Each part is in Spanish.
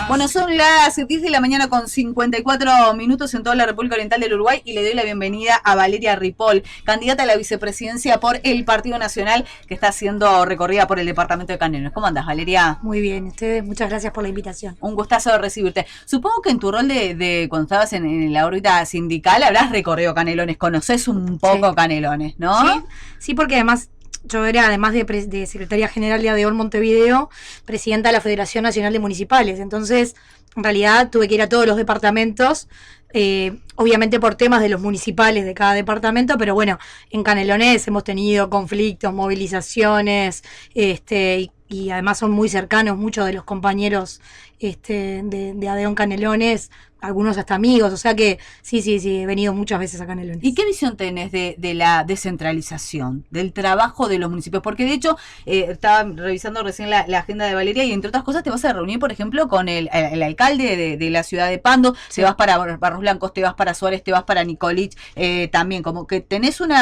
Bueno, son las 10 de la mañana con 54 minutos en toda la República Oriental del Uruguay y le doy la bienvenida a Valeria Ripoll, candidata a la vicepresidencia por el Partido Nacional, que está haciendo recorrida por el departamento de Canelones. ¿Cómo andás, Valeria? Muy bien, ustedes, muchas gracias por la invitación. Un gustazo de recibirte. Supongo que en tu rol de cuando estabas en la órbita sindical habrás recorrido Canelones, conocés un poco Canelones, ¿no? Sí, porque además yo era, además de secretaria general de ADEON Montevideo, presidenta de la Federación Nacional de Municipales. Entonces, en realidad tuve que ir a todos los departamentos, obviamente por temas de los municipales de cada departamento, pero bueno, en Canelones hemos tenido conflictos, movilizaciones, y además son muy cercanos muchos de los compañeros de ADEON Canelones, algunos hasta amigos, o sea que sí, he venido muchas veces a Canelones. ¿Y qué visión tenés de la descentralización, del trabajo de los municipios? Porque de hecho, estaba revisando recién la agenda de Valeria y entre otras cosas te vas a reunir, por ejemplo, con el alcalde de la ciudad de Pando, te vas para Barros Blancos, te vas para Suárez, te vas para Nicolich, también como que tenés un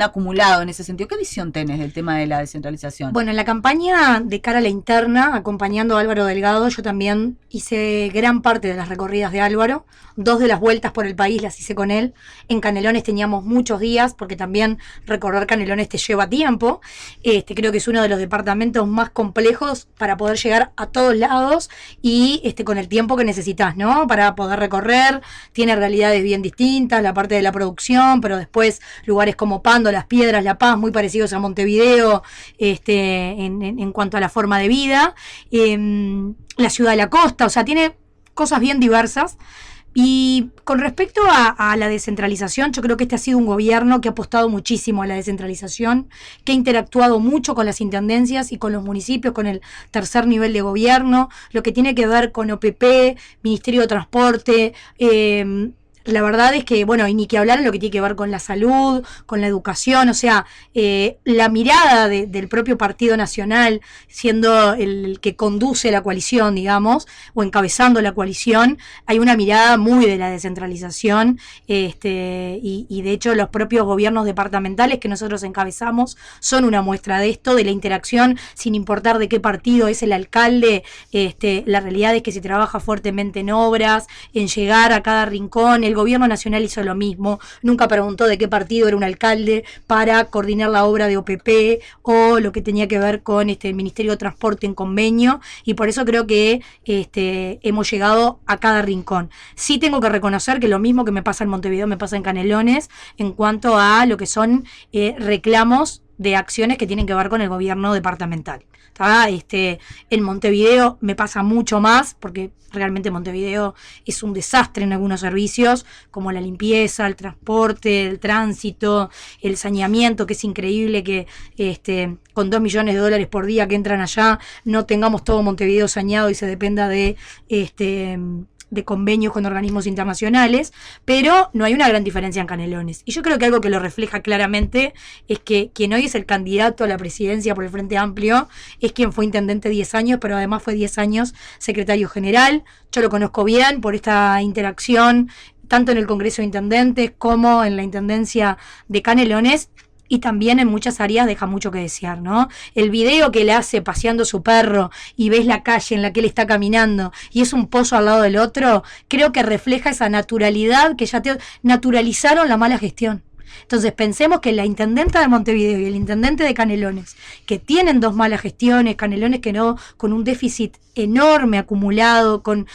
acumulado en ese sentido. ¿Qué visión tenés del tema de la descentralización? Bueno, en la campaña de cara a la interna, acompañando a Álvaro Delgado, yo también hice gran parte de las recorridas de Álvaro, 2 de las vueltas por el país las hice con él. En Canelones teníamos muchos días, porque también recorrer Canelones te lleva tiempo. Creo que es uno de los departamentos más complejos para poder llegar a todos lados y con el tiempo que necesitas, ¿no? Para poder recorrer. Tiene realidades bien distintas, la parte de la producción, pero después lugares como Pando, Las Piedras, La Paz, muy parecidos a Montevideo, en cuanto a la forma de vida. La ciudad de la costa, o sea, tiene cosas bien diversas. Y con respecto a la descentralización, yo creo que este ha sido un gobierno que ha apostado muchísimo a la descentralización, que ha interactuado mucho con las intendencias y con los municipios, con el tercer nivel de gobierno, lo que tiene que ver con OPP, Ministerio de Transporte. La verdad es que, bueno, y ni que hablar en lo que tiene que ver con la salud, con la educación, o sea, la mirada del propio Partido Nacional, siendo el que conduce la coalición, digamos, o encabezando la coalición, hay una mirada muy de la descentralización, y de hecho los propios gobiernos departamentales que nosotros encabezamos son una muestra de esto, de la interacción, sin importar de qué partido es el alcalde. La realidad es que se trabaja fuertemente en obras, en llegar a cada rincón. El gobierno nacional hizo lo mismo, nunca preguntó de qué partido era un alcalde para coordinar la obra de OPP o lo que tenía que ver con el Ministerio de Transporte en convenio, y por eso creo que hemos llegado a cada rincón. Sí tengo que reconocer que lo mismo que me pasa en Montevideo me pasa en Canelones en cuanto a lo que son reclamos de acciones que tienen que ver con el gobierno departamental. En Montevideo me pasa mucho más, porque realmente Montevideo es un desastre en algunos servicios, como la limpieza, el transporte, el tránsito, el saneamiento, que es increíble que con $2 millones por día que entran allá no tengamos todo Montevideo saneado y se dependa de convenios con organismos internacionales, pero no hay una gran diferencia en Canelones. Y yo creo que algo que lo refleja claramente es que quien hoy es el candidato a la presidencia por el Frente Amplio es quien fue intendente 10 años, pero además fue 10 años secretario general. Yo lo conozco bien por esta interacción, tanto en el Congreso de Intendentes como en la Intendencia de Canelones, y también en muchas áreas deja mucho que desear, ¿no? El video que él hace paseando su perro y ves la calle en la que él está caminando y es un pozo al lado del otro, creo que refleja esa naturalidad que ya naturalizaron la mala gestión. Entonces pensemos que la intendenta de Montevideo y el intendente de Canelones, que tienen 2 malas gestiones, Canelones que no, con un déficit enorme acumulado, con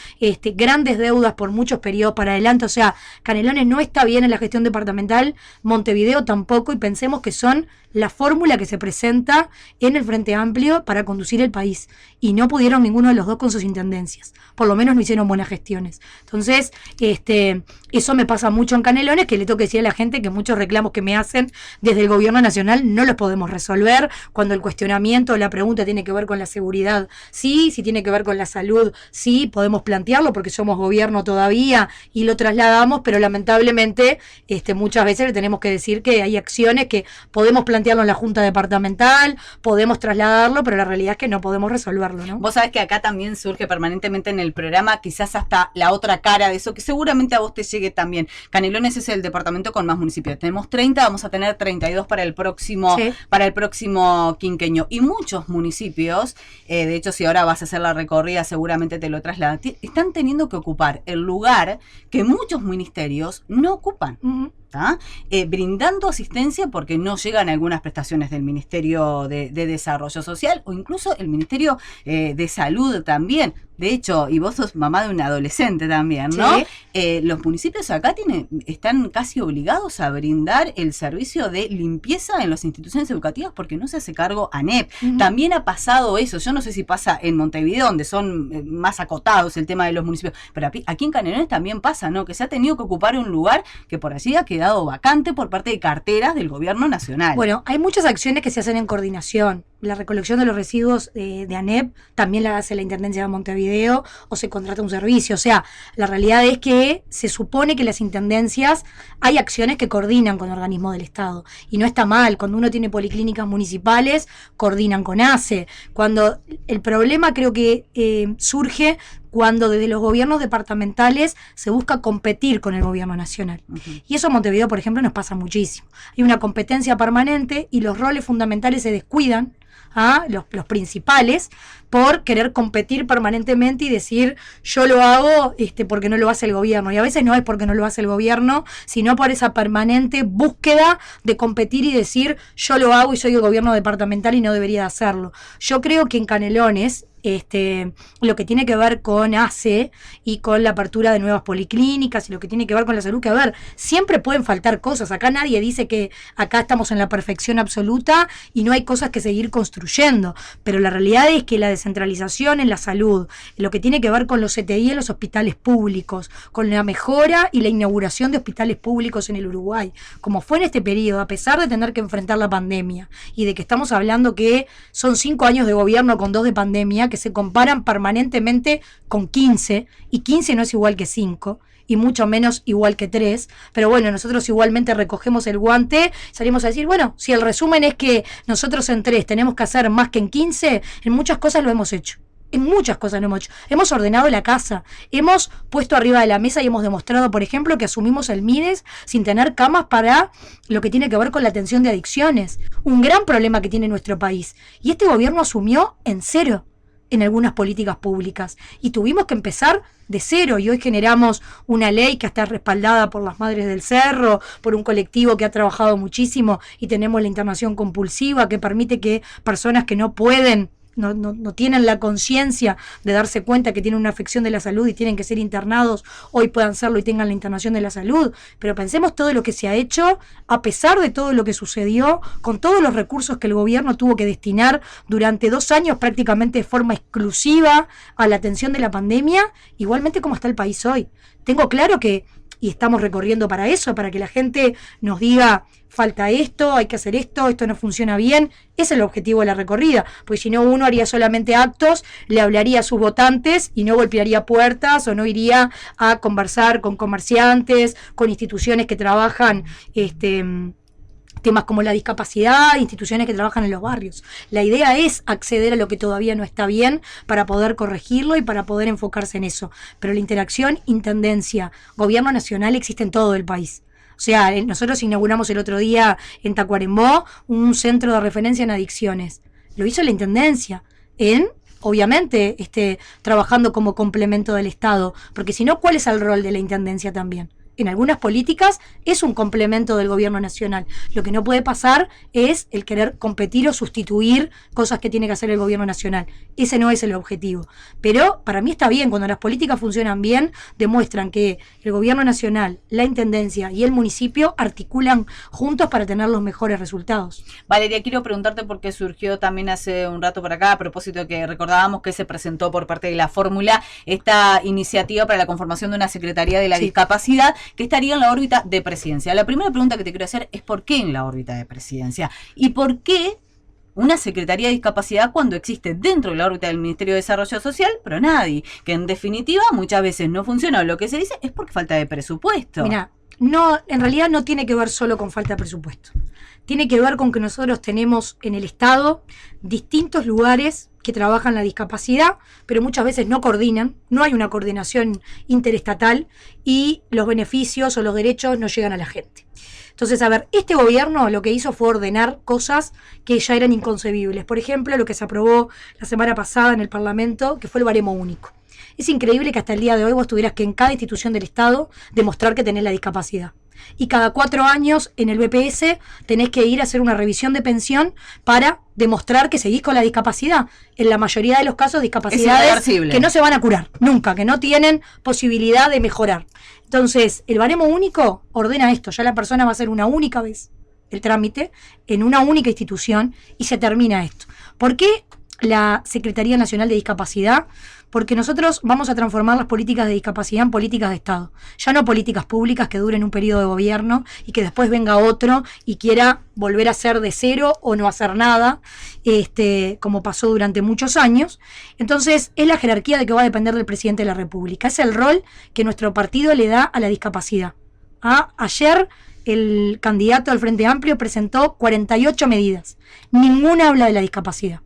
grandes deudas por muchos periodos para adelante, o sea, Canelones no está bien en la gestión departamental, Montevideo tampoco, y pensemos que son la fórmula que se presenta en el Frente Amplio para conducir el país, y no pudieron ninguno de los dos con sus intendencias, por lo menos no hicieron buenas gestiones. Entonces, eso me pasa mucho en Canelones, que le tengo que decir a la gente que muchos reclamos que me hacen desde el gobierno nacional no los podemos resolver, cuando el cuestionamiento, la pregunta tiene que ver con la seguridad, sí, si tiene que ver con la salud, sí, podemos plantearlo porque somos gobierno todavía y lo trasladamos, pero lamentablemente muchas veces le tenemos que decir que hay acciones que podemos plantearlo en la Junta Departamental, podemos trasladarlo, pero la realidad es que no podemos resolverlo, ¿no? Vos sabés que acá también surge permanentemente en el programa quizás hasta la otra cara de eso, que seguramente a vos te llegue también. Canelones es el departamento con más municipios. Tenemos tenemos 30, vamos a tener 32 para el próximo quinquenio. Y muchos municipios, de hecho, si ahora vas a hacer la recorrida, seguramente te lo trasladan, están teniendo que ocupar el lugar que muchos ministerios no ocupan. Brindando asistencia porque no llegan algunas prestaciones del Ministerio de Desarrollo Social o incluso el Ministerio de Salud también. De hecho, y vos sos mamá de un adolescente también, ¿no? Sí. Los municipios acá están casi obligados a brindar el servicio de limpieza en las instituciones educativas porque no se hace cargo ANEP. También ha pasado eso. Yo no sé si pasa en Montevideo, donde son más acotados el tema de los municipios, pero aquí en Canelones también pasa, ¿no? Que se ha tenido que ocupar un lugar que por allí ha quedado vacante por parte de carteras del gobierno nacional. Bueno, hay muchas acciones que se hacen en coordinación. La recolección de los residuos de ANEP también la hace la Intendencia de Montevideo o se contrata un servicio. O sea, la realidad es que se supone que las intendencias hay acciones que coordinan con organismos del Estado. Y no está mal. Cuando uno tiene policlínicas municipales, coordinan con ACE. Cuando el problema creo que surge cuando desde los gobiernos departamentales se busca competir con el gobierno nacional. Y eso en Montevideo, por ejemplo, nos pasa muchísimo. Hay una competencia permanente y los roles fundamentales se descuidan, los principales, por querer competir permanentemente y decir yo lo hago porque no lo hace el gobierno. Y a veces no es porque no lo hace el gobierno, sino por esa permanente búsqueda de competir y decir yo lo hago y soy el gobierno departamental y no debería hacerlo. Yo creo que en Canelones lo que tiene que ver con ACE y con la apertura de nuevas policlínicas y lo que tiene que ver con la salud, que a ver, siempre pueden faltar cosas. Acá nadie dice que acá estamos en la perfección absoluta y no hay cosas que seguir construyendo, pero la realidad es que la descentralización en la salud, lo que tiene que ver con los CTI en los hospitales públicos, con la mejora y la inauguración de hospitales públicos en el Uruguay, como fue en este periodo, a pesar de tener que enfrentar la pandemia y de que estamos hablando que son 5 años de gobierno con 2 de pandemia, que se comparan permanentemente con 15, y 15 no es igual que 5, y mucho menos igual que 3, pero bueno, nosotros igualmente recogemos el guante, salimos a decir, bueno, si el resumen es que nosotros en 3 tenemos que hacer más que en 15, en muchas cosas lo hemos hecho. En muchas cosas lo hemos hecho. Hemos ordenado la casa, hemos puesto arriba de la mesa y hemos demostrado, por ejemplo, que asumimos el MIDES sin tener camas para lo que tiene que ver con la atención de adicciones. Un gran problema que tiene nuestro país. Y este gobierno asumió en 0 en algunas políticas públicas y tuvimos que empezar de 0 y hoy generamos una ley que está respaldada por las Madres del Cerro, por un colectivo que ha trabajado muchísimo y tenemos la internación compulsiva que permite que personas que no pueden, no tienen la conciencia de darse cuenta que tienen una afección de la salud y tienen que ser internados, hoy puedan serlo y tengan la internación de la salud. Pero pensemos todo lo que se ha hecho, a pesar de todo lo que sucedió, con todos los recursos que el gobierno tuvo que destinar durante 2 años prácticamente de forma exclusiva a la atención de la pandemia, igualmente como está el país hoy. Tengo claro que, y estamos recorriendo para eso, para que la gente nos diga falta esto, hay que hacer esto no funciona bien. Ese es el objetivo de la recorrida, pues si no uno haría solamente actos, le hablaría a sus votantes y no golpearía puertas o no iría a conversar con comerciantes, con instituciones que trabajan temas como la discapacidad, instituciones que trabajan en los barrios. La idea es acceder a lo que todavía no está bien para poder corregirlo y para poder enfocarse en eso. Pero la interacción, intendencia, gobierno nacional existe en todo el país. O sea, nosotros inauguramos el otro día en Tacuarembó un centro de referencia en adicciones. Lo hizo la intendencia, obviamente, trabajando como complemento del Estado. Porque si no, ¿cuál es el rol de la intendencia también? En algunas políticas es un complemento del gobierno nacional. Lo que no puede pasar es el querer competir o sustituir cosas que tiene que hacer el gobierno nacional. Ese no es el objetivo. Pero para mí está bien, cuando las políticas funcionan bien, demuestran que el gobierno nacional, la intendencia y el municipio articulan juntos para tener los mejores resultados. Valeria, quiero preguntarte por qué surgió también hace un rato por acá, a propósito de que recordábamos que se presentó por parte de la Fórmula esta iniciativa para la conformación de una Secretaría de la Discapacidad, que estaría en la órbita de presidencia. La primera pregunta que te quiero hacer es ¿por qué en la órbita de presidencia? ¿Y por qué una Secretaría de Discapacidad cuando existe dentro de la órbita del Ministerio de Desarrollo Social, pero nadie? Que en definitiva muchas veces no funciona. Lo que se dice es porque falta de presupuesto. Mira, No, en realidad no tiene que ver solo con falta de presupuesto. Tiene que ver con que nosotros tenemos en el Estado distintos lugares que trabajan la discapacidad, pero muchas veces no coordinan, no hay una coordinación interestatal y los beneficios o los derechos no llegan a la gente. Entonces, a ver, este gobierno lo que hizo fue ordenar cosas que ya eran inconcebibles. Por ejemplo, lo que se aprobó la semana pasada en el Parlamento, que fue el baremo único. Es increíble que hasta el día de hoy vos tuvieras que en cada institución del Estado demostrar que tenés la discapacidad. Y cada 4 años en el BPS tenés que ir a hacer una revisión de pensión para demostrar que seguís con la discapacidad. En la mayoría de los casos, discapacidades que no se van a curar, nunca, que no tienen posibilidad de mejorar. Entonces, el baremo único ordena esto. Ya la persona va a hacer una única vez el trámite en una única institución y se termina esto. ¿Por qué la Secretaría Nacional de Discapacidad? Porque nosotros vamos a transformar las políticas de discapacidad en políticas de Estado. Ya no políticas públicas que duren un periodo de gobierno y que después venga otro y quiera volver a hacer de cero o no hacer nada, como pasó durante muchos años. Entonces, es la jerarquía de que va a depender del presidente de la República. Es el rol que nuestro partido le da a la discapacidad. Ayer el candidato del Frente Amplio presentó 48 medidas. Ninguna habla de la discapacidad.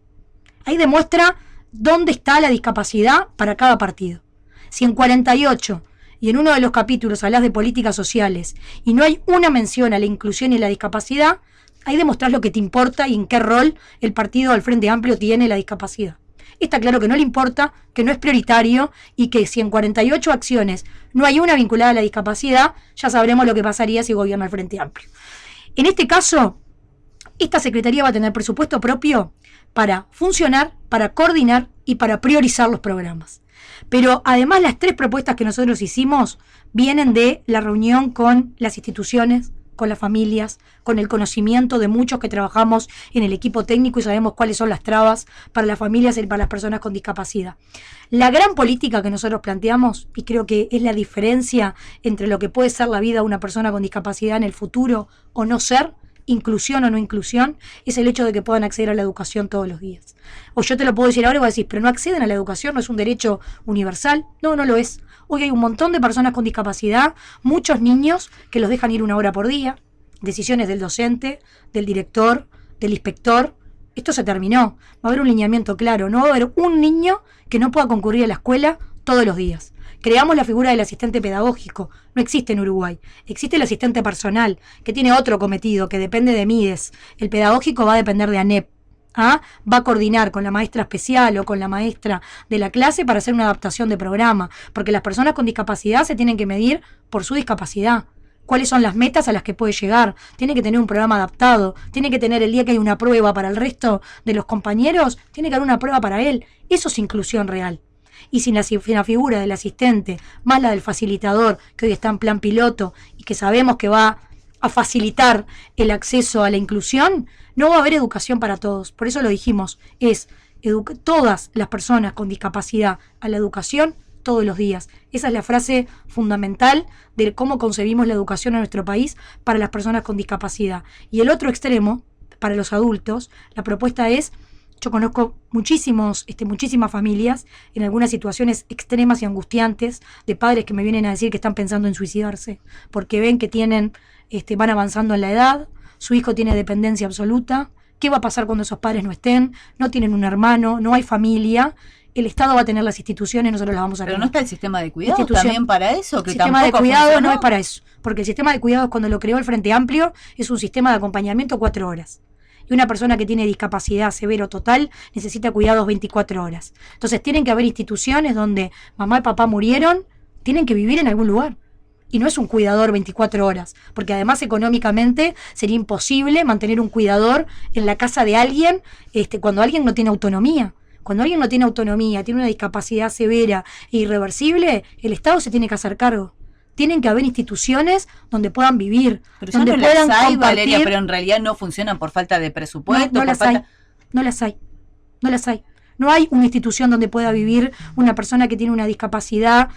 Ahí demuestra dónde está la discapacidad para cada partido. Si en 48 y en uno de los capítulos hablas de políticas sociales y no hay una mención a la inclusión y la discapacidad, ahí demostrás lo que te importa y en qué rol el partido del Frente Amplio tiene la discapacidad. Está claro que no le importa, que no es prioritario y que si en 48 acciones no hay una vinculada a la discapacidad, ya sabremos lo que pasaría si gobierna el Frente Amplio. En este caso, esta Secretaría va a tener presupuesto propio para funcionar, para coordinar y para priorizar los programas. Pero además las 3 propuestas que nosotros hicimos vienen de la reunión con las instituciones, con las familias, con el conocimiento de muchos que trabajamos en el equipo técnico y sabemos cuáles son las trabas para las familias y para las personas con discapacidad. La gran política que nosotros planteamos, y creo que es la diferencia entre lo que puede ser la vida de una persona con discapacidad en el futuro o no ser, inclusión o no inclusión, es el hecho de que puedan acceder a la educación todos los días. O yo te lo puedo decir ahora y vos decís, pero no acceden a la educación, ¿no es un derecho universal? No, no lo es. Hoy hay un montón de personas con discapacidad, muchos niños que los dejan ir 1 hora por día, decisiones del docente, del director, del inspector. Esto se terminó. Va a haber un lineamiento claro, no va a haber un niño que no pueda concurrir a la escuela todos los días. Creamos la figura del asistente pedagógico. No existe en Uruguay. Existe el asistente personal, que tiene otro cometido, que depende de MIDES. El pedagógico va a depender de ANEP. Va a coordinar con la maestra especial o con la maestra de la clase para hacer una adaptación de programa. Porque las personas con discapacidad se tienen que medir por su discapacidad. ¿Cuáles son las metas a las que puede llegar? Tiene que tener un programa adaptado. Tiene que tener el día que hay una prueba para el resto de los compañeros, tiene que haber una prueba para él. Eso es inclusión real. Y sin la figura del asistente, más la del facilitador, que hoy está en plan piloto y que sabemos que va a facilitar el acceso a la inclusión, no va a haber educación para todos. Por eso lo dijimos, es todas las personas con discapacidad a la educación todos los días. Esa es la frase fundamental de cómo concebimos la educación en nuestro país para las personas con discapacidad. Y el otro extremo, para los adultos, la propuesta es: yo conozco muchísimas familias en algunas situaciones extremas y angustiantes de padres que me vienen a decir que están pensando en suicidarse porque ven que van avanzando en la edad, su hijo tiene dependencia absoluta. ¿Qué va a pasar cuando esos padres no estén? No tienen un hermano, no hay familia. El Estado va a tener las instituciones, nosotros las vamos a tener. Pero no está el sistema de cuidados también para eso. El sistema de cuidados no es para eso, porque el sistema de cuidados, cuando lo creó el Frente Amplio, es un sistema de acompañamiento 4 horas. Y una persona que tiene discapacidad severa o total necesita cuidados 24 horas. Entonces tienen que haber instituciones donde mamá y papá murieron, tienen que vivir en algún lugar. Y no es un cuidador 24 horas, porque además económicamente sería imposible mantener un cuidador en la casa de alguien cuando alguien no tiene autonomía. Cuando alguien no tiene autonomía, tiene una discapacidad severa e irreversible, el Estado se tiene que hacer cargo. Tienen que haber instituciones donde puedan vivir, pero donde no puedan las hay, compartir. Valeria, pero en realidad no funcionan por falta de presupuesto. No las hay. No hay una institución donde pueda vivir una persona que tiene una discapacidad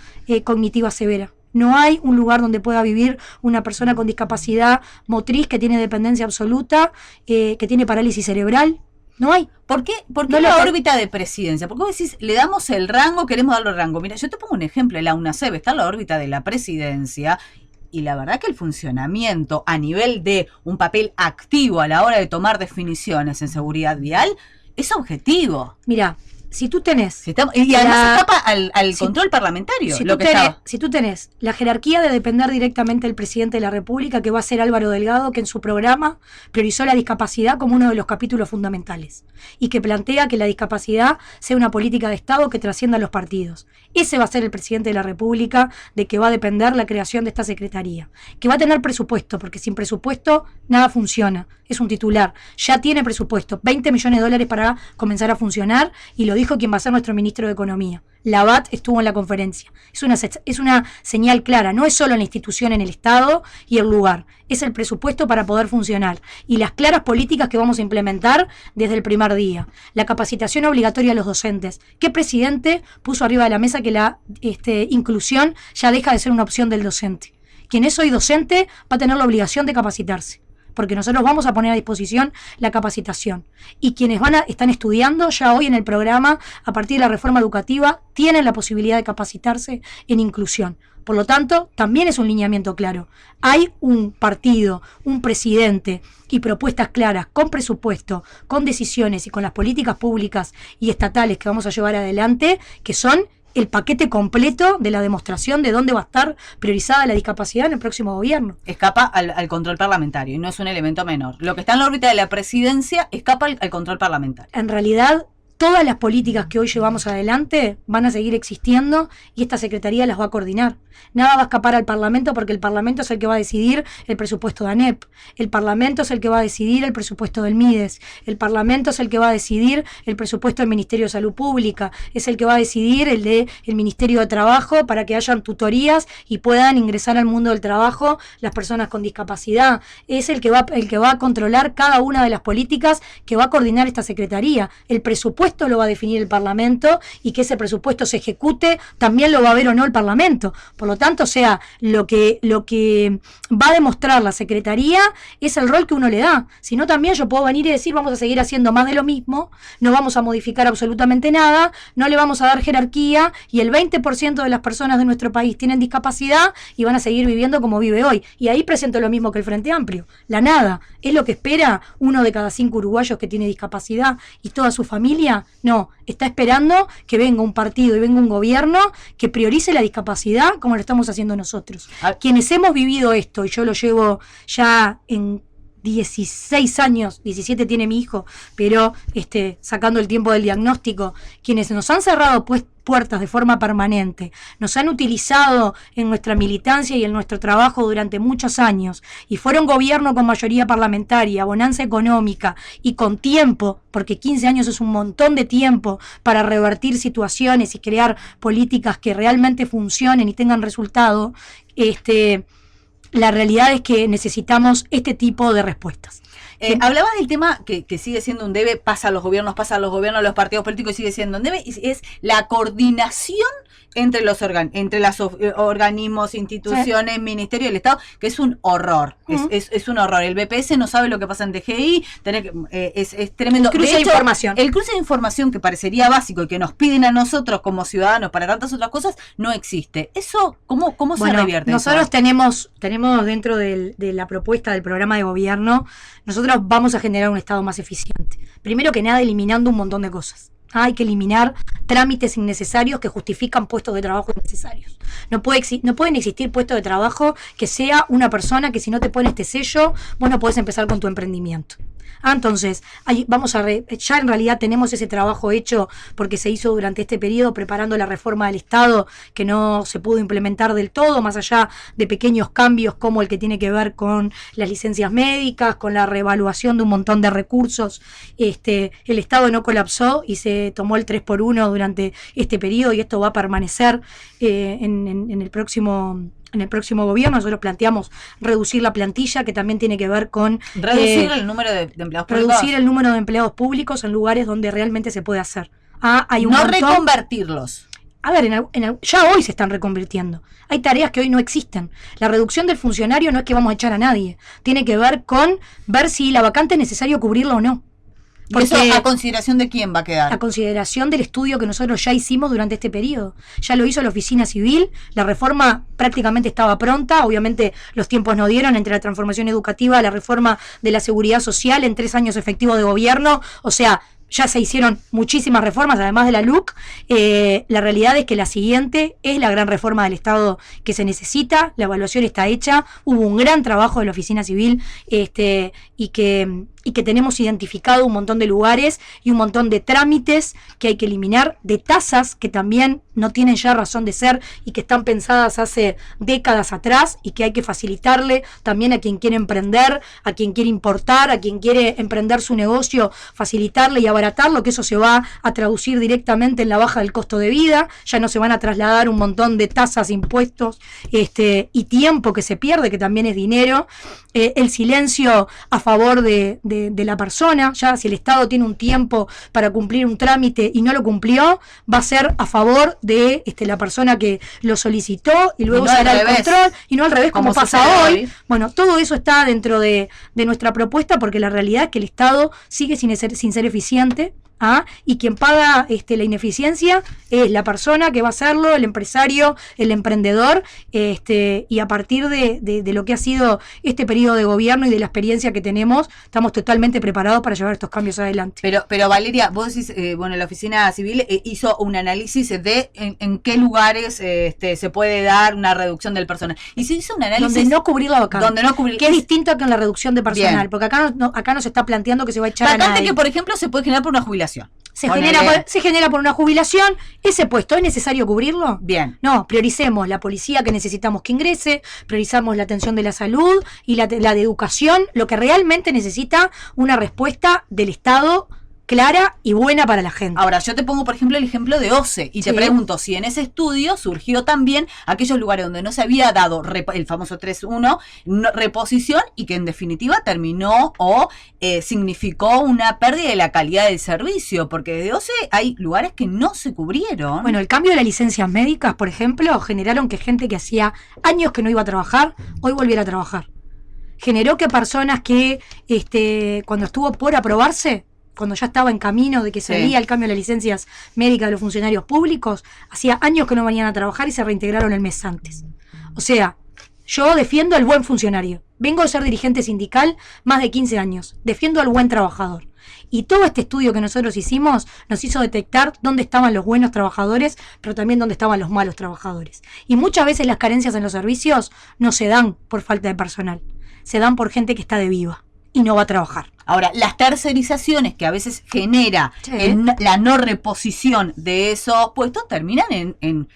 cognitiva severa. No hay un lugar donde pueda vivir una persona con discapacidad motriz que tiene dependencia absoluta, que tiene parálisis cerebral. No hay. ¿Por qué la órbita de presidencia? Porque vos decís, le damos el rango, queremos darle el rango. Mira, yo te pongo un ejemplo, la UNACEB está en la órbita de la presidencia y la verdad que el funcionamiento a nivel de un papel activo a la hora de tomar definiciones en seguridad vial es objetivo. Mira, si tú tenés... Y además escapa al control parlamentario. Si tú tenés la jerarquía de depender directamente del presidente de la República, que va a ser Álvaro Delgado, que en su programa priorizó la discapacidad como uno de los capítulos fundamentales, y que plantea que la discapacidad sea una política de Estado que trascienda a los partidos. Ese va a ser el presidente de la República, de que va a depender la creación de esta secretaría, que va a tener presupuesto, porque sin presupuesto nada funciona. Es un titular, ya tiene presupuesto, 20 millones de dólares para comenzar a funcionar, y lo dijo quien va a ser nuestro ministro de Economía. La ABAT estuvo en la conferencia. Es una señal clara, no es solo la institución en el Estado y el lugar, es el presupuesto para poder funcionar y las claras políticas que vamos a implementar desde el primer día. La capacitación obligatoria a los docentes. ¿Qué presidente puso arriba de la mesa que la inclusión ya deja de ser una opción del docente? Quien es hoy docente va a tener la obligación de capacitarse, porque nosotros vamos a poner a disposición la capacitación. Y quienes están estudiando ya hoy en el programa, a partir de la reforma educativa, tienen la posibilidad de capacitarse en inclusión. Por lo tanto, también es un lineamiento claro. Hay un partido, un presidente y propuestas claras, con presupuesto, con decisiones y con las políticas públicas y estatales que vamos a llevar adelante, que son el paquete completo de la demostración de dónde va a estar priorizada la discapacidad en el próximo gobierno. Escapa al control parlamentario y no es un elemento menor. Lo que está en la órbita de la presidencia escapa al control parlamentario. En realidad, todas las políticas que hoy llevamos adelante van a seguir existiendo y esta secretaría las va a coordinar. Nada va a escapar al Parlamento, porque el Parlamento es el que va a decidir el presupuesto de ANEP, el Parlamento es el que va a decidir el presupuesto del MIDES, el Parlamento es el que va a decidir el presupuesto del Ministerio de Salud Pública, es el que va a decidir el del Ministerio de Trabajo para que hayan tutorías y puedan ingresar al mundo del trabajo las personas con discapacidad, es el que va a controlar cada una de las políticas que va a coordinar esta secretaría. El presupuesto lo va a definir el Parlamento y que ese presupuesto se ejecute también lo va a ver o no el Parlamento. Por lo tanto, lo que va a demostrar la Secretaría es el rol que uno le da. Si no, también yo puedo venir y decir, vamos a seguir haciendo más de lo mismo, no vamos a modificar absolutamente nada, no le vamos a dar jerarquía, y el 20% de las personas de nuestro país tienen discapacidad y van a seguir viviendo como vive hoy. Y ahí presento lo mismo que el Frente Amplio. La nada. ¿Es lo que espera 1 de cada 5 uruguayos que tiene discapacidad y toda su familia? No. Está esperando que venga un partido y venga un gobierno que priorice la discapacidad como lo estamos haciendo nosotros. Quienes hemos vivido esto, y yo lo llevo ya en 16 años, 17 tiene mi hijo, pero sacando el tiempo del diagnóstico, quienes nos han cerrado puertas de forma permanente, nos han utilizado en nuestra militancia y en nuestro trabajo durante muchos años, y fueron gobierno con mayoría parlamentaria, bonanza económica y con tiempo, porque 15 años es un montón de tiempo para revertir situaciones y crear políticas que realmente funcionen y tengan resultado. La realidad es que necesitamos este tipo de respuestas. Hablabas del tema que sigue siendo un debe, pasa a los gobiernos, los partidos políticos, sigue siendo un debe, y es la coordinación entre los organismos, instituciones, Ministerio del Estado, que es un horror, es un horror. El BPS no sabe lo que pasa en DGI, es tremendo. El cruce de información. El cruce de información, que parecería básico y que nos piden a nosotros como ciudadanos para tantas otras cosas, no existe. Eso, ¿cómo se revierte? Nosotros eso? tenemos dentro de la propuesta del programa de gobierno, nosotros vamos a generar un Estado más eficiente. Primero que nada, eliminando un montón de cosas. Hay que eliminar trámites innecesarios que justifican puestos de trabajo innecesarios. No pueden existir puestos de trabajo que sea una persona que, si no te pone este sello, vos no podés empezar con tu emprendimiento. Entonces, ya en realidad tenemos ese trabajo hecho, porque se hizo durante este periodo preparando la reforma del Estado, que no se pudo implementar del todo, más allá de pequeños cambios como el que tiene que ver con las licencias médicas, con la reevaluación de un montón de recursos. El Estado no colapsó y se tomó el 3x1 durante este periodo, y esto va a permanecer en el próximo gobierno. Nosotros planteamos reducir la plantilla, que también tiene que ver con reducir el número de empleados públicos. Reducir el número de empleados públicos en lugares donde realmente se puede hacer. Hay un no montón, reconvertirlos. A ver, ya hoy se están reconvirtiendo. Hay tareas que hoy no existen. La reducción del funcionario no es que vamos a echar a nadie. Tiene que ver con ver si la vacante es necesario cubrirla o no. ¿Y eso a consideración de quién va a quedar? A consideración del estudio que nosotros ya hicimos durante este periodo. Ya lo hizo la oficina civil, la reforma prácticamente estaba pronta, obviamente los tiempos no dieron entre la transformación educativa, la reforma de la seguridad social en 3 años efectivos de gobierno, o sea, ya se hicieron muchísimas reformas, además de la LUC. La realidad es que la siguiente es la gran reforma del Estado que se necesita, la evaluación está hecha, hubo un gran trabajo de la oficina civil y que tenemos identificado un montón de lugares y un montón de trámites que hay que eliminar, de tasas que también no tienen ya razón de ser y que están pensadas hace décadas atrás y que hay que facilitarle también a quien quiere emprender, a quien quiere importar, a quien quiere emprender su negocio, facilitarle y abaratarlo, que eso se va a traducir directamente en la baja del costo de vida, ya no se van a trasladar un montón de tasas, impuestos y tiempo que se pierde, que también es dinero, el silencio a favor de la persona, ya si el Estado tiene un tiempo para cumplir un trámite y no lo cumplió, va a ser a favor de la persona que lo solicitó y luego se hará el control, y no al revés como pasa hoy. Bueno, todo eso está dentro de nuestra propuesta, porque la realidad es que el Estado sigue sin ser eficiente. Y quien paga la ineficiencia es la persona que va a hacerlo, el empresario, el emprendedor, y a partir de lo que ha sido este periodo de gobierno y de la experiencia que tenemos, estamos totalmente preparados para llevar estos cambios adelante. Pero Valeria, vos decís, la oficina civil hizo un análisis de en qué lugares se puede dar una reducción del personal, y se hizo un análisis donde no cubrir la vacante, que es distinto que en la reducción de personal. Bien. Porque acá no se está planteando que se va a echar vacante, a nadie. Que por ejemplo se puede generar por una jubilación. Se genera por una jubilación. ¿Ese puesto es necesario cubrirlo? Bien. No, prioricemos la policía que necesitamos que ingrese, priorizamos la atención de la salud y la de educación, lo que realmente necesita una respuesta del Estado clara y buena para la gente. Ahora, yo te pongo, por ejemplo, el ejemplo de OCE y te pregunto si en ese estudio surgió también aquellos lugares donde no se había dado el famoso 3.1 reposición y que en definitiva terminó o significó una pérdida de la calidad del servicio, porque de OCE hay lugares que no se cubrieron. Bueno, el cambio de las licencias médicas, por ejemplo, generaron que gente que hacía años que no iba a trabajar, hoy volviera a trabajar. Generó que personas que cuando estuvo por aprobarse, cuando ya estaba en camino de que salía el cambio de las licencias médicas de los funcionarios públicos, hacía años que no venían a trabajar y se reintegraron el mes antes. O sea, yo defiendo al buen funcionario. Vengo de ser dirigente sindical más de 15 años. Defiendo al buen trabajador. Y todo este estudio que nosotros hicimos nos hizo detectar dónde estaban los buenos trabajadores, pero también dónde estaban los malos trabajadores. Y muchas veces las carencias en los servicios no se dan por falta de personal. Se dan por gente que está de viva y no va a trabajar. Ahora, las tercerizaciones que a veces genera la no reposición de esos puestos terminan en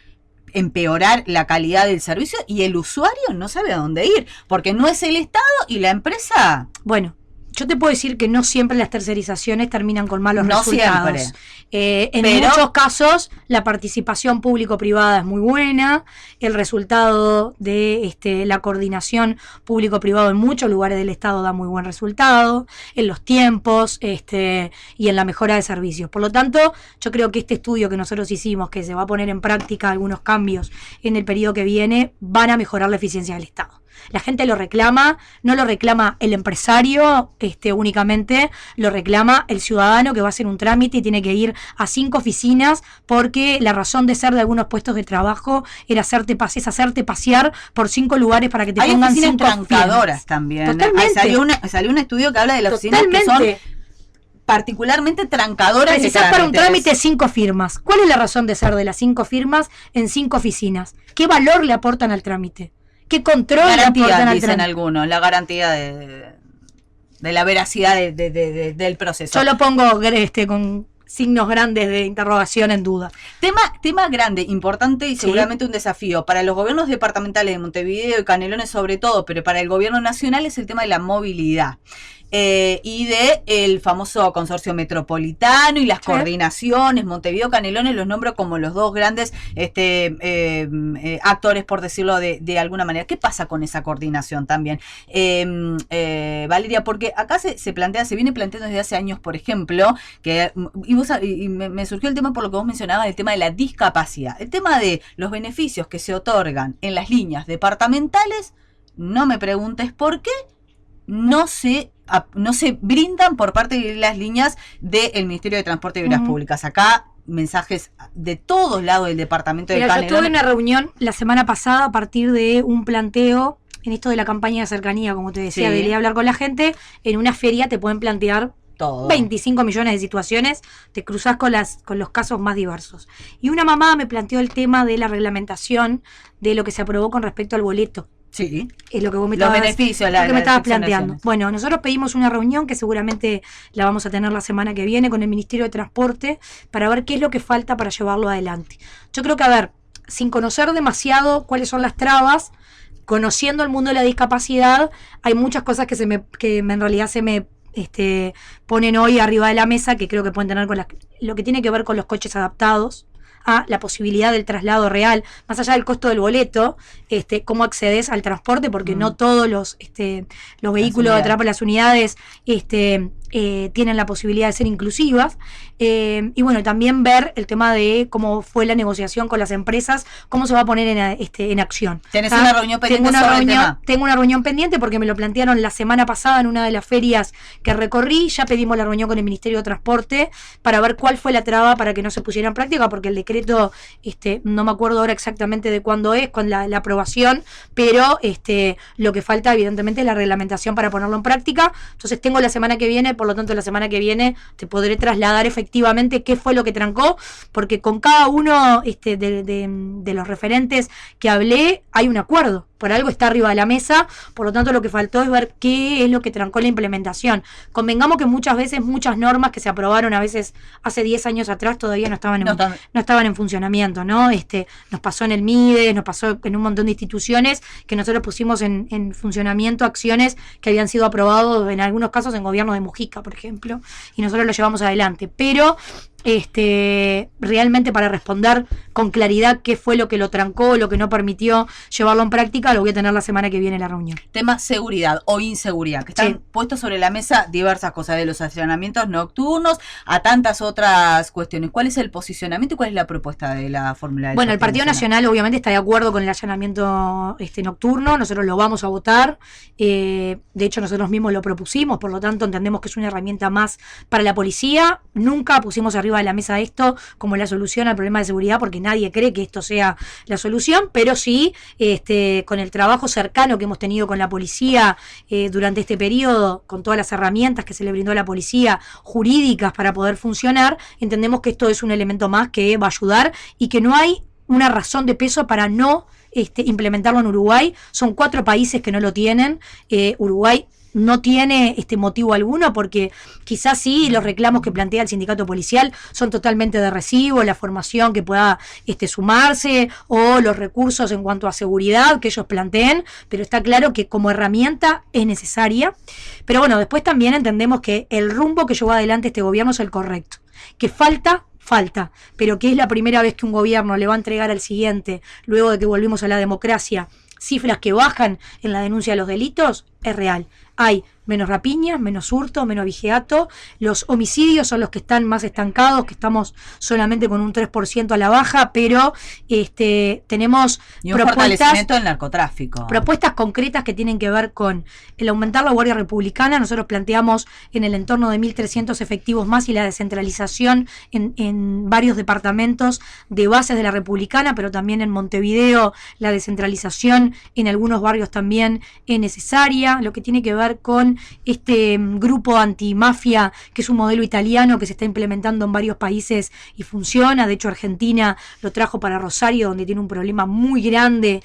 empeorar la calidad del servicio y el usuario no sabe a dónde ir, porque no es el Estado y la empresa. Bueno, yo te puedo decir que no siempre las tercerizaciones terminan con malos resultados. Siempre. En muchos casos la participación público-privada es muy buena, el resultado de la coordinación público-privado en muchos lugares del Estado da muy buen resultado, en los tiempos y en la mejora de servicios. Por lo tanto, yo creo que este estudio que nosotros hicimos, que se va a poner en práctica algunos cambios en el periodo que viene, van a mejorar la eficiencia del Estado. La gente lo reclama, no lo reclama el empresario únicamente, lo reclama el ciudadano que va a hacer un trámite y tiene que ir a 5 oficinas porque la razón de ser de algunos puestos de trabajo era hacerte pasear por 5 lugares para que te pongan 5 trancadoras también. Totalmente. Salió un estudio que habla de las oficinas que son particularmente trancadoras. Precisás para un trámite 5 firmas. ¿Cuál es la razón de ser de las 5 firmas en 5 oficinas? ¿Qué valor le aportan al trámite? ¿Qué control le aportan al dicen trámite? Algunos, la garantía de la veracidad del proceso. Yo lo pongo con signos grandes de interrogación en duda. Tema grande, importante y seguramente un desafío para los gobiernos departamentales de Montevideo y Canelones sobre todo, pero para el gobierno nacional es el tema de la movilidad. Y de el famoso consorcio metropolitano y las coordinaciones. Montevideo, Canelones los nombro como los dos grandes actores, por decirlo de alguna manera. ¿Qué pasa con esa coordinación también, Valeria? Porque acá se viene planteando desde hace años, por ejemplo, y me surgió el tema por lo que vos mencionabas, el tema de la discapacidad, el tema de los beneficios que se otorgan en las líneas departamentales. No me preguntes por qué no se no se brindan por parte de las líneas del Ministerio de Transporte y Obras Públicas. Acá mensajes de todos lados del departamento de Canelones. Yo estuve en una reunión la semana pasada a partir de un planteo en esto de la campaña de cercanía, como te decía, de ir a hablar con la gente. En una feria te pueden plantear todo. 25 millones de situaciones, te cruzás con los casos más diversos. Y una mamá me planteó el tema de la reglamentación de lo que se aprobó con respecto al boleto. Sí. Es lo que vos me estabas, planteando. Bueno, nosotros pedimos una reunión que seguramente la vamos a tener la semana que viene con el Ministerio de Transporte para ver qué es lo que falta para llevarlo adelante. Yo creo que, a ver, sin conocer demasiado cuáles son las trabas, conociendo el mundo de la discapacidad, hay muchas cosas que en realidad se me ponen hoy arriba de la mesa, que creo que pueden tener con lo que tiene que ver con los coches adaptados, a la posibilidad del traslado real, más allá del costo del boleto, cómo accedes al transporte, porque no todos los vehículos de transporte, las unidades, tienen la posibilidad de ser inclusivas. Y bueno, también ver el tema de cómo fue la negociación con las empresas, cómo se va a poner en acción. ¿Tenés una reunión pendiente sobre el tema? Tengo una reunión pendiente porque me lo plantearon la semana pasada en una de las ferias que recorrí. Ya pedimos la reunión con el Ministerio de Transporte para ver cuál fue la traba para que no se pusiera en práctica, porque el decreto, no me acuerdo ahora exactamente de cuándo es, con la aprobación, pero lo que falta evidentemente es la reglamentación para ponerlo en práctica. Entonces tengo la semana que viene, por lo tanto la semana que viene te podré trasladar efectivamente qué fue lo que trancó, porque con cada uno de los referentes que hablé hay un acuerdo. Por algo está arriba de la mesa, por lo tanto lo que faltó es ver qué es lo que trancó la implementación. Convengamos que muchas veces muchas normas que se aprobaron a veces hace 10 años atrás todavía no estaban en funcionamiento, ¿no? Nos pasó en el MIDE, nos pasó en un montón de instituciones que nosotros pusimos en funcionamiento acciones que habían sido aprobados en algunos casos en gobierno de Mujica, por ejemplo, y nosotros lo llevamos adelante. Pero realmente para responder con claridad qué fue lo que lo trancó, lo que no permitió llevarlo en práctica, lo voy a tener la semana que viene la reunión. Tema seguridad o inseguridad, que están puestos sobre la mesa diversas cosas, de los allanamientos nocturnos a tantas otras cuestiones. ¿Cuál es el posicionamiento y cuál es la propuesta de la fórmula? Bueno, el Partido Nacional obviamente está de acuerdo con el allanamiento nocturno, nosotros lo vamos a votar, de hecho nosotros mismos lo propusimos, por lo tanto entendemos que es una herramienta más para la policía. Nunca pusimos arriba de la mesa esto como la solución al problema de seguridad, porque nadie cree que esto sea la solución, pero sí con el trabajo cercano que hemos tenido con la policía durante este periodo, con todas las herramientas que se le brindó a la policía jurídicas para poder funcionar, entendemos que esto es un elemento más que va a ayudar y que no hay una razón de peso para no implementarlo en Uruguay. Son 4 países que no lo tienen. Uruguay no tiene motivo alguno, porque quizás sí los reclamos que plantea el sindicato policial son totalmente de recibo, la formación que pueda sumarse o los recursos en cuanto a seguridad que ellos planteen, pero está claro que como herramienta es necesaria. Pero bueno, después también entendemos que el rumbo que llevó adelante este gobierno es el correcto, que falta, pero que es la primera vez que un gobierno le va a entregar al siguiente, luego de que volvimos a la democracia, cifras que bajan en la denuncia de los delitos, es real. Hay menos rapiñas, menos hurto, menos vigiato. Los homicidios son los que están más estancados, que estamos solamente con un 3% a la baja, pero tenemos y un fortalecimiento del narcotráfico. Propuestas concretas que tienen que ver con el aumentar la Guardia Republicana. Nosotros planteamos en el entorno de 1.300 efectivos más y la descentralización en varios departamentos de bases de la Republicana, pero también en Montevideo la descentralización en algunos barrios también es necesaria. Lo que tiene que ver con este grupo antimafia, que es un modelo italiano que se está implementando en varios países y funciona. De hecho, Argentina lo trajo para Rosario, donde tiene un problema muy grande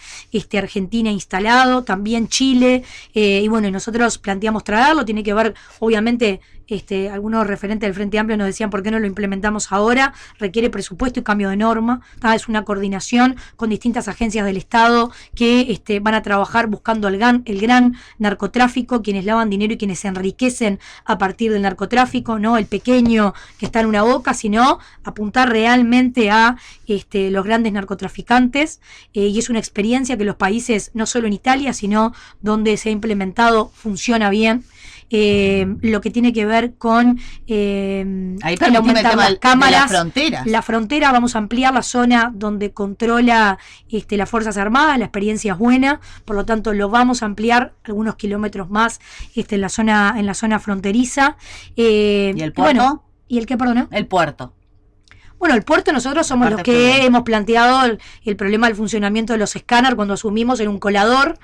Argentina instalado, también Chile, y bueno, nosotros planteamos traerlo. Tiene que ver, obviamente, algunos referentes del Frente Amplio nos decían por qué no lo implementamos ahora. Requiere presupuesto y cambio de norma. Es una coordinación con distintas agencias del Estado que van a trabajar buscando el gran narcotráfico, quienes lavan dinero y quienes se enriquecen a partir del narcotráfico, no el pequeño que está en una boca, sino apuntar realmente a los grandes narcotraficantes, y es una experiencia que los países, no solo en Italia, sino donde se ha implementado, funciona bien. lo que tiene que ver con ahí el aumentar las cámaras, la frontera, vamos a ampliar la zona donde controla las Fuerzas Armadas, la experiencia es buena, por lo tanto lo vamos a ampliar algunos kilómetros más en la zona fronteriza. ¿Y el puerto? Bueno, ¿y el qué, perdona? El puerto. Bueno, el puerto nosotros somos los que hemos planteado el problema del funcionamiento de los escáneres cuando asumimos en un colador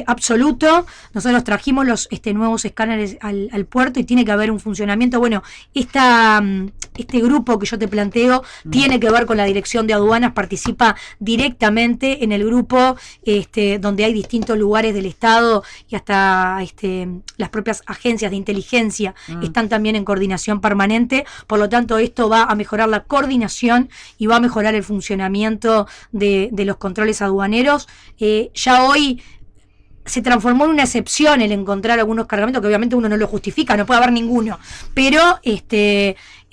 absoluto. Nosotros trajimos los nuevos escáneres al puerto y tiene que haber un funcionamiento. Bueno, este grupo que yo te planteo tiene que ver con la Dirección de Aduanas, participa directamente en el grupo donde hay distintos lugares del Estado y hasta las propias agencias de inteligencia están también en coordinación permanente. Por lo tanto, esto va a mejorar la coordinación y va a mejorar el funcionamiento de los controles aduaneros. Ya hoy se transformó en una excepción el encontrar algunos cargamentos que obviamente uno no lo justifica, no puede haber ninguno, pero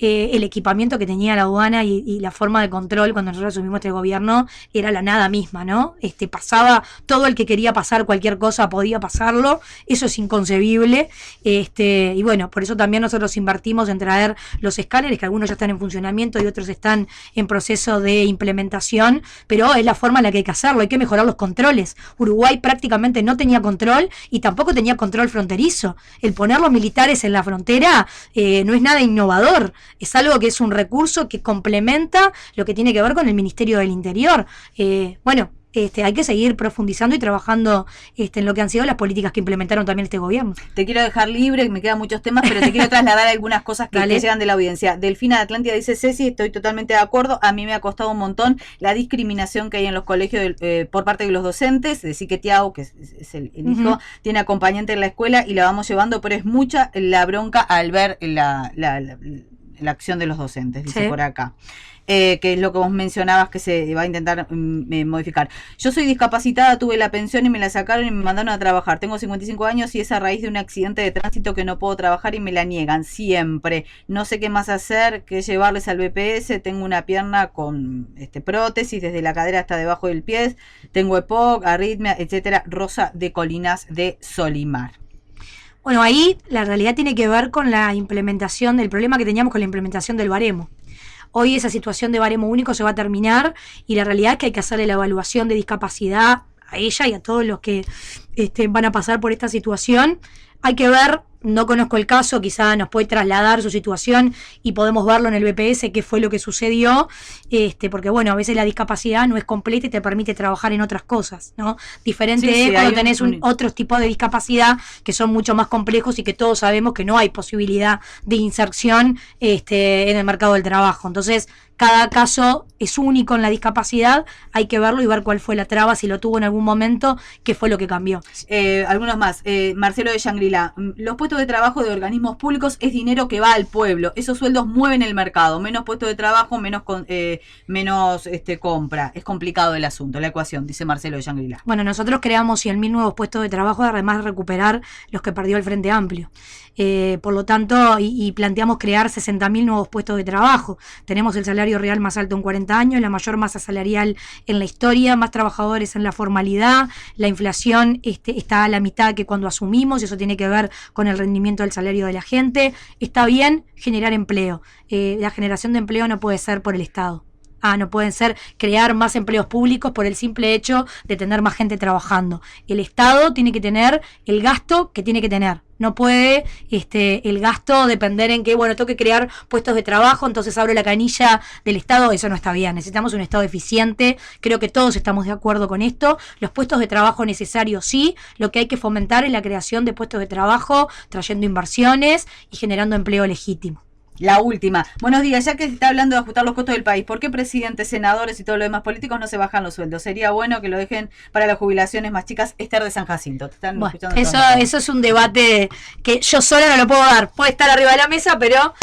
el equipamiento que tenía la aduana y la forma de control cuando nosotros asumimos este gobierno era la nada misma, ¿no? Pasaba, todo el que quería pasar cualquier cosa podía pasarlo, eso es inconcebible, y bueno, por eso también nosotros invertimos en traer los escáneres, que algunos ya están en funcionamiento y otros están en proceso de implementación, pero es la forma en la que hay que hacerlo, hay que mejorar los controles. Uruguay prácticamente no tenía control y tampoco tenía control fronterizo. El poner los militares en la frontera no es nada innovador. Es algo que es un recurso que complementa lo que tiene que ver con el Ministerio del Interior. Bueno, hay que seguir profundizando y trabajando en lo que han sido las políticas que implementaron también este gobierno. Te quiero dejar libre, me quedan muchos temas, pero te quiero trasladar algunas cosas que llegan de la audiencia. Delfina de Atlántida dice: Ceci, estoy totalmente de acuerdo, a mí me ha costado un montón la discriminación que hay en los colegios por parte de los docentes, decir que Tiago, que es el hijo, tiene acompañante en la escuela y la vamos llevando, pero es mucha la bronca al ver la acción de los docentes, dice por acá. Que es lo que vos mencionabas que se va a intentar modificar. Yo soy discapacitada, tuve la pensión y me la sacaron y me mandaron a trabajar. Tengo 55 años y es a raíz de un accidente de tránsito que no puedo trabajar y me la niegan siempre. No sé qué más hacer que llevarles al BPS. Tengo una pierna con prótesis desde la cadera hasta debajo del pie. Tengo EPOC, arritmia, etcétera. Rosa de Colinas de Solimar. Bueno, ahí la realidad tiene que ver con la implementación del problema que teníamos con la implementación del baremo. Hoy esa situación de baremo único se va a terminar y la realidad es que hay que hacerle la evaluación de discapacidad a ella y a todos los que van a pasar por esta situación. Hay que ver, no conozco el caso, quizá nos puede trasladar su situación y podemos verlo en el BPS, qué fue lo que sucedió, porque bueno, a veces la discapacidad no es completa y te permite trabajar en otras cosas, ¿no? Diferente es cuando tenés otros tipos de discapacidad que son mucho más complejos y que todos sabemos que no hay posibilidad de inserción en el mercado del trabajo. Entonces, cada caso es único en la discapacidad, hay que verlo y ver cuál fue la traba, si lo tuvo en algún momento, qué fue lo que cambió. Algunos más. Marcelo de Shangri-La. Los puestos de trabajo de organismos públicos es dinero que va al pueblo. Esos sueldos mueven el mercado. Menos puestos de trabajo, menos compra. Es complicado el asunto, la ecuación, dice Marcelo de Shangri-La. Bueno, nosotros creamos 100.000 nuevos puestos de trabajo, además de recuperar los que perdió el Frente Amplio. Por lo tanto, y planteamos crear 60.000 nuevos puestos de trabajo. Tenemos el salario real más alto en 40 años, la mayor masa salarial en la historia, más trabajadores en la formalidad, la inflación está a la mitad que cuando asumimos, y eso tiene que ver con el rendimiento del salario de la gente. Está bien generar empleo. La generación de empleo no puede ser por el Estado. No pueden ser crear más empleos públicos por el simple hecho de tener más gente trabajando. El Estado tiene que tener el gasto que tiene que tener. No puede el gasto depender en que, bueno, tengo que crear puestos de trabajo, entonces abro la canilla del Estado. Eso no está bien. Necesitamos un Estado eficiente. Creo que todos estamos de acuerdo con esto. Los puestos de trabajo necesarios, sí. Lo que hay que fomentar es la creación de puestos de trabajo, trayendo inversiones y generando empleo legítimo. La última. Buenos días, ya que se está hablando de ajustar los costos del país, ¿por qué presidentes, senadores y todos los demás políticos no se bajan los sueldos? Sería bueno que lo dejen para las jubilaciones más chicas. Esther de San Jacinto. Te están escuchando. Eso es un debate que yo sola no lo puedo dar. Puede estar arriba de la mesa, pero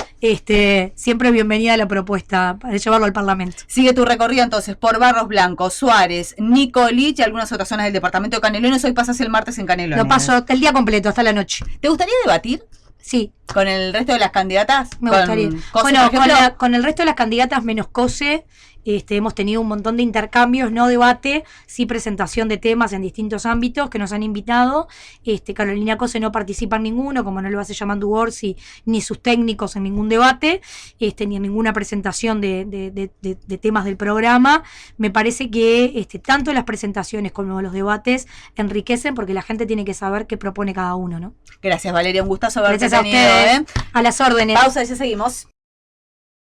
siempre bienvenida la propuesta para llevarlo al Parlamento. Sigue tu recorrido entonces por Barros Blancos, Suárez, Nicolich y algunas otras zonas del departamento de Canelones. Hoy pasas el martes en Canelones. Lo paso el día completo, hasta la noche. ¿Te gustaría debatir? Sí. ¿Con el resto de las candidatas? Me gustaría. Bueno, con el resto de las candidatas menos COSE, Hemos tenido un montón de intercambios, no debate, sí presentación de temas en distintos ámbitos que nos han invitado. Carolina Cose no participa en ninguno, como no lo hace Yamandu Orsi, ni sus técnicos en ningún debate, ni en ninguna presentación de temas del programa. Me parece que tanto las presentaciones como los debates enriquecen porque la gente tiene que saber qué propone cada uno, ¿no? Gracias, Valeria, un gustazo haberte Gracias a tenido. ustedes. A las órdenes. Pausa y ya seguimos.